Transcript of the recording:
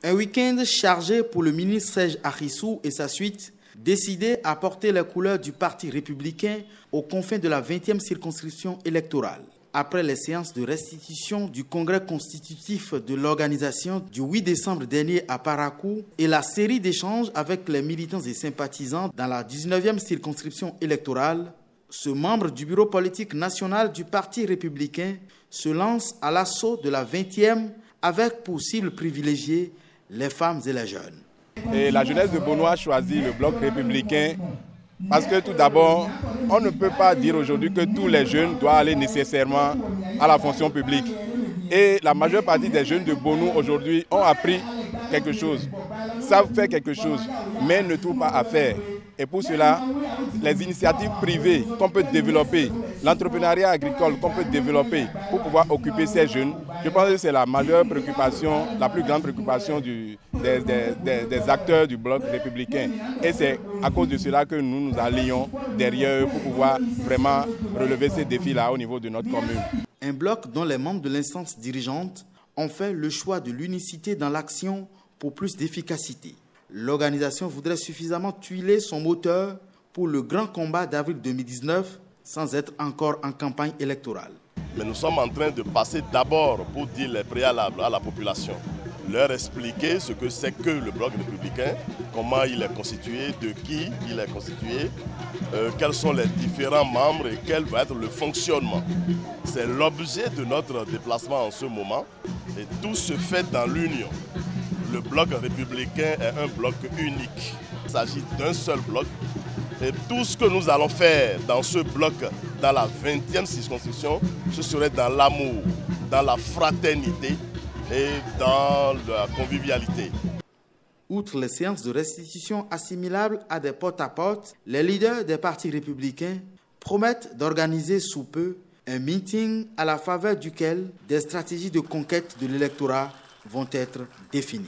Un week-end chargé pour le ministre Serge Akissou et sa suite, décidé à porter les couleurs du Parti républicain aux confins de la 20e circonscription électorale. Après les séances de restitution du congrès constitutif de l'organisation du 8 décembre dernier à Parakou et la série d'échanges avec les militants et sympathisants dans la 19e circonscription électorale, ce membre du bureau politique national du Parti républicain se lance à l'assaut de la 20e avec pour cible privilégiée les femmes et les jeunes. Et la jeunesse de Bono a choisi le bloc républicain parce que tout d'abord, on ne peut pas dire aujourd'hui que tous les jeunes doivent aller nécessairement à la fonction publique. Et la majeure partie des jeunes de Bono aujourd'hui ont appris quelque chose, savent faire quelque chose, mais ne trouvent pas à faire. Et pour cela, les initiatives privées qu'on peut développer, l'entrepreneuriat agricole qu'on peut développer pour pouvoir occuper ces jeunes, je pense que c'est la majeure préoccupation, la plus grande préoccupation des acteurs du bloc républicain. Et c'est à cause de cela que nous nous allions derrière eux pour pouvoir vraiment relever ces défis-là au niveau de notre commune. Un bloc dont les membres de l'instance dirigeante ont fait le choix de l'unicité dans l'action pour plus d'efficacité. L'organisation voudrait suffisamment tuiler son moteur pour le grand combat d'avril 2019 sans être encore en campagne électorale. Mais nous sommes en train de passer d'abord pour dire les préalables à la population, leur expliquer ce que c'est que le bloc républicain, comment il est constitué, de qui il est constitué, quels sont les différents membres et quel va être le fonctionnement. C'est l'objet de notre déplacement en ce moment et tout se fait dans l'union. Le bloc républicain est un bloc unique. Il s'agit d'un seul bloc. Et tout ce que nous allons faire dans ce bloc, dans la 20e circonscription, ce serait dans l'amour, dans la fraternité et dans la convivialité. Outre les séances de restitution assimilables à des porte-à-porte, les leaders des partis républicains promettent d'organiser sous peu un meeting à la faveur duquel des stratégies de conquête de l'électorat vont être définies.